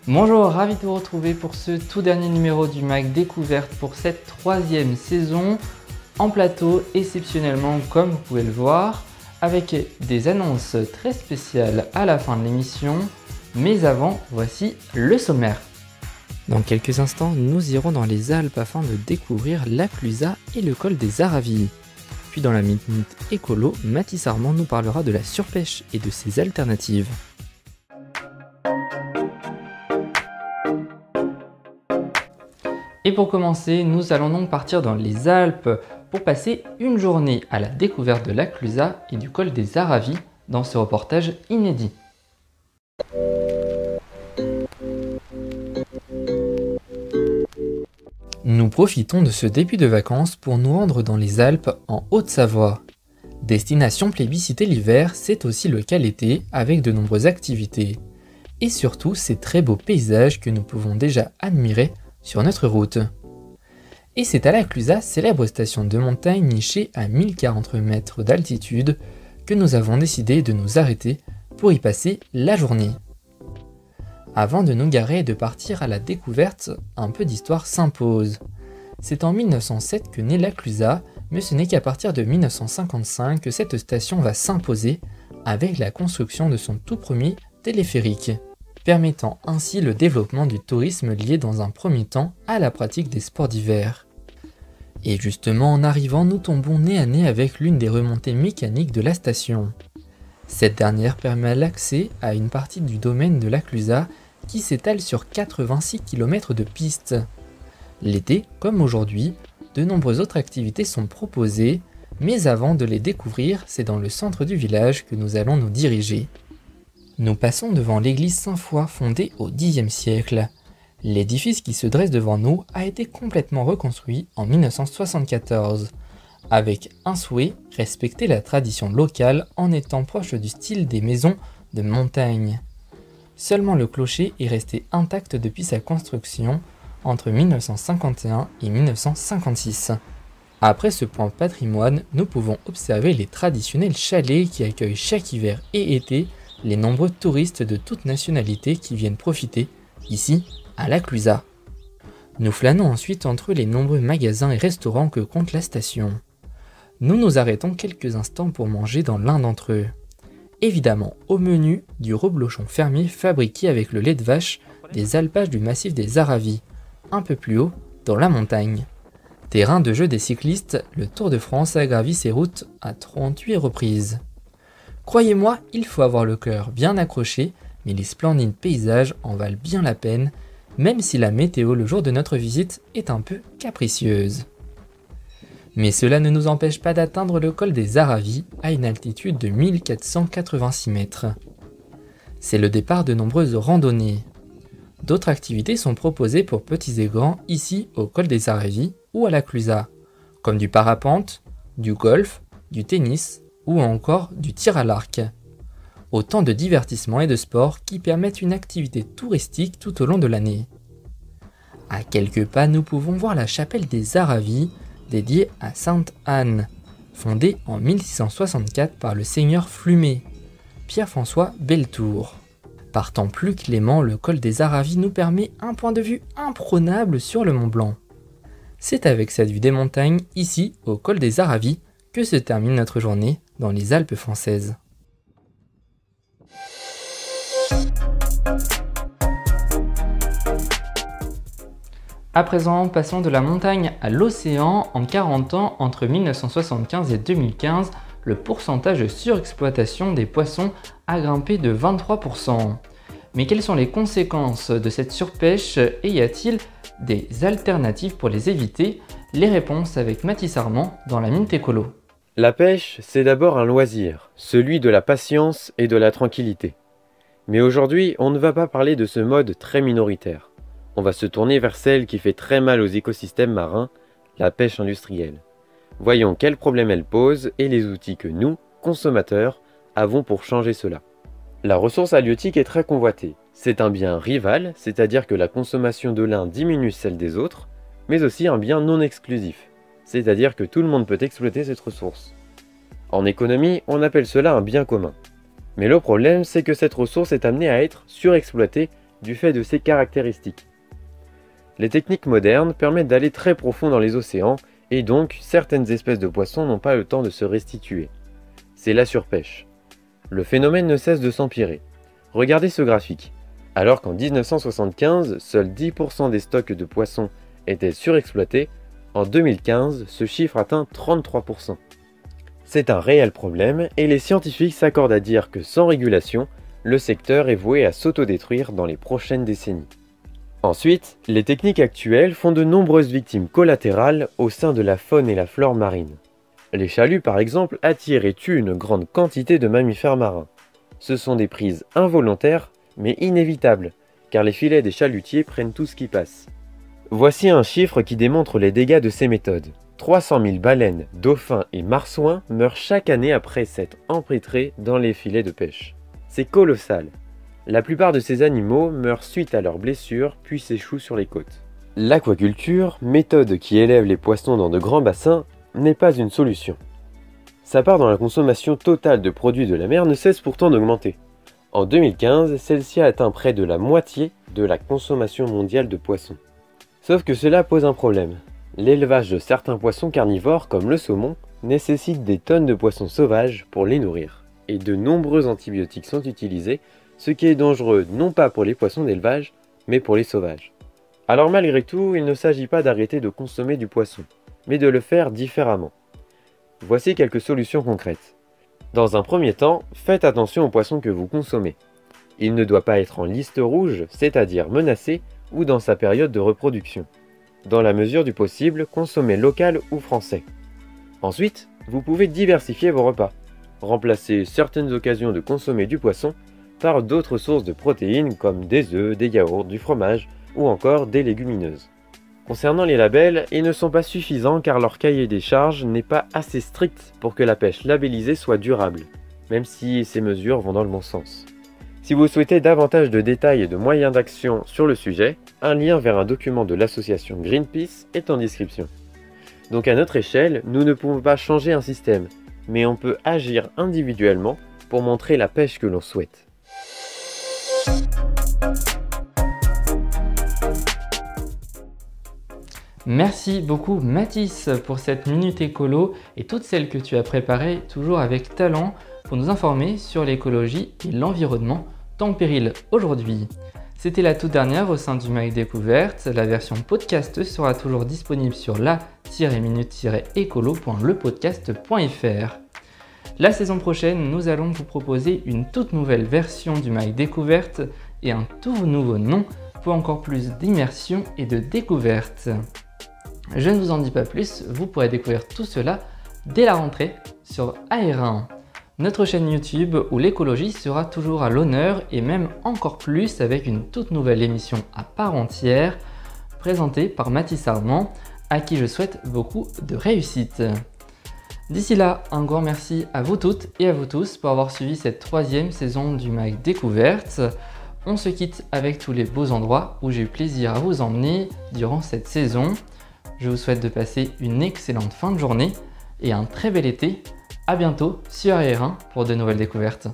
Bonjour, ravi de vous retrouver pour ce tout dernier numéro du MAC Découverte pour cette troisième saison en plateau exceptionnellement comme vous pouvez le voir avec des annonces très spéciales à la fin de l'émission. Mais avant, voici le sommaire. Dans quelques instants, nous irons dans les Alpes afin de découvrir la Clusaz et le col des Aravis. Puis dans la Minute Écolo, Mathis Armand nous parlera de la surpêche et de ses alternatives. Et pour commencer, nous allons donc partir dans les Alpes pour passer une journée à la découverte de la Clusaz et du col des Aravis dans ce reportage inédit. Nous profitons de ce début de vacances pour nous rendre dans les Alpes en Haute-Savoie. Destination plébiscitée l'hiver, c'est aussi le cas l'été avec de nombreuses activités. Et surtout ces très beaux paysages que nous pouvons déjà admirer sur notre route. Et c'est à la Clusaz, célèbre station de montagne nichée à 1040 mètres d'altitude, que nous avons décidé de nous arrêter pour y passer la journée. Avant de nous garer et de partir à la découverte, un peu d'histoire s'impose. C'est en 1907 que naît la Clusaz, mais ce n'est qu'à partir de 1955 que cette station va s'imposer avec la construction de son tout premier téléphérique, permettant ainsi le développement du tourisme lié dans un premier temps à la pratique des sports d'hiver. Et justement en arrivant, nous tombons nez à nez avec l'une des remontées mécaniques de la station. Cette dernière permet l'accès à une partie du domaine de la Clusaz qui s'étale sur 86 km de pistes. L'été, comme aujourd'hui, de nombreuses autres activités sont proposées, mais avant de les découvrir, c'est dans le centre du village que nous allons nous diriger. Nous passons devant l'église Saint-Foy fondée au Xe siècle. L'édifice qui se dresse devant nous a été complètement reconstruit en 1974, avec un souhait, respecter la tradition locale en étant proche du style des maisons de montagne. Seulement le clocher est resté intact depuis sa construction entre 1951 et 1956. Après ce point patrimoine, nous pouvons observer les traditionnels chalets qui accueillent chaque hiver et été les nombreux touristes de toutes nationalités qui viennent profiter, ici, à la Clusaz. Nous flânons ensuite entre les nombreux magasins et restaurants que compte la station. Nous nous arrêtons quelques instants pour manger dans l'un d'entre eux. Évidemment, au menu, du reblochon fermier fabriqué avec le lait de vache des alpages du massif des Aravis, un peu plus haut, dans la montagne. Terrain de jeu des cyclistes, le Tour de France a gravi ses routes à 38 reprises. Croyez-moi, il faut avoir le cœur bien accroché, mais les splendides paysages en valent bien la peine, même si la météo le jour de notre visite est un peu capricieuse. Mais cela ne nous empêche pas d'atteindre le col des Aravis à une altitude de 1486 mètres. C'est le départ de nombreuses randonnées. D'autres activités sont proposées pour petits et grands ici au col des Aravis ou à la Clusaz, comme du parapente, du golf, du tennis ou encore du tir à l'arc. Autant de divertissements et de sports qui permettent une activité touristique tout au long de l'année. À quelques pas, nous pouvons voir la chapelle des Aravis, dédiée à Sainte Anne, fondée en 1664 par le seigneur Flumet, Pierre-François Beltour. Par temps plus clément, le col des Aravis nous permet un point de vue imprenable sur le Mont Blanc. C'est avec cette vue des montagnes, ici, au col des Aravis, que se termine notre journée dans les Alpes françaises. À présent, passons de la montagne à l'océan. En 40 ans, entre 1975 et 2015, le pourcentage de surexploitation des poissons a grimpé de 23%. Mais quelles sont les conséquences de cette surpêche et y a-t-il des alternatives pour les éviter? Les réponses avec Mathis Armand dans la Minute Écolo. La pêche, c'est d'abord un loisir, celui de la patience et de la tranquillité. Mais aujourd'hui, on ne va pas parler de ce mode très minoritaire. On va se tourner vers celle qui fait très mal aux écosystèmes marins, la pêche industrielle. Voyons quels problèmes elle pose et les outils que nous, consommateurs, avons pour changer cela. La ressource halieutique est très convoitée. C'est un bien rival, c'est-à-dire que la consommation de l'un diminue celle des autres, mais aussi un bien non exclusif, c'est-à-dire que tout le monde peut exploiter cette ressource. En économie, on appelle cela un bien commun. Mais le problème, c'est que cette ressource est amenée à être surexploitée du fait de ses caractéristiques. Les techniques modernes permettent d'aller très profond dans les océans et donc certaines espèces de poissons n'ont pas le temps de se restituer. C'est la surpêche. Le phénomène ne cesse de s'empirer. Regardez ce graphique. Alors qu'en 1975, seuls 10% des stocks de poissons étaient surexploités, en 2015, ce chiffre atteint 33%. C'est un réel problème et les scientifiques s'accordent à dire que sans régulation, le secteur est voué à s'autodétruire dans les prochaines décennies. Ensuite, les techniques actuelles font de nombreuses victimes collatérales au sein de la faune et la flore marine. Les chaluts par exemple attirent et tuent une grande quantité de mammifères marins. Ce sont des prises involontaires mais inévitables, car les filets des chalutiers prennent tout ce qui passe. Voici un chiffre qui démontre les dégâts de ces méthodes. 300 000 baleines, dauphins et marsouins meurent chaque année après s'être empêtrés dans les filets de pêche. C'est colossal. La plupart de ces animaux meurent suite à leurs blessures puis s'échouent sur les côtes. L'aquaculture, méthode qui élève les poissons dans de grands bassins, n'est pas une solution. Sa part dans la consommation totale de produits de la mer ne cesse pourtant d'augmenter. En 2015, celle-ci a atteint près de la moitié de la consommation mondiale de poissons. Sauf que cela pose un problème. L'élevage de certains poissons carnivores comme le saumon nécessite des tonnes de poissons sauvages pour les nourrir. Et de nombreux antibiotiques sont utilisés, ce qui est dangereux non pas pour les poissons d'élevage, mais pour les sauvages. Alors malgré tout, il ne s'agit pas d'arrêter de consommer du poisson, mais de le faire différemment. Voici quelques solutions concrètes. Dans un premier temps, faites attention aux poissons que vous consommez. Il ne doit pas être en liste rouge, c'est-à-dire menacé, ou dans sa période de reproduction. Dans la mesure du possible, consommez local ou français. Ensuite, vous pouvez diversifier vos repas. Remplacez certaines occasions de consommer du poisson par d'autres sources de protéines comme des œufs, des yaourts, du fromage ou encore des légumineuses. Concernant les labels, ils ne sont pas suffisants car leur cahier des charges n'est pas assez strict pour que la pêche labellisée soit durable, même si ces mesures vont dans le bon sens. Si vous souhaitez davantage de détails et de moyens d'action sur le sujet, un lien vers un document de l'association Greenpeace est en description. Donc à notre échelle, nous ne pouvons pas changer un système, mais on peut agir individuellement pour montrer la pêche que l'on souhaite. Merci beaucoup Mathis pour cette minute écolo et toutes celles que tu as préparées toujours avec talent pour nous informer sur l'écologie et l'environnement tant péril aujourd'hui. C'était la toute dernière au sein du MAG Découverte. La version podcast sera toujours disponible sur la-minute-écolo.lepodcast.fr. La saison prochaine, nous allons vous proposer une toute nouvelle version du MAG Découverte et un tout nouveau nom pour encore plus d'immersion et de découverte. Je ne vous en dis pas plus, vous pourrez découvrir tout cela dès la rentrée sur AR1, notre chaîne YouTube où l'écologie sera toujours à l'honneur et même encore plus avec une toute nouvelle émission à part entière présentée par Mathis Armand à qui je souhaite beaucoup de réussite. D'ici là, un grand merci à vous toutes et à vous tous pour avoir suivi cette 3e saison du MAG Découverte. On se quitte avec tous les beaux endroits où j'ai eu plaisir à vous emmener durant cette saison. Je vous souhaite de passer une excellente fin de journée et un très bel été. A bientôt sur AR1 pour de nouvelles découvertes.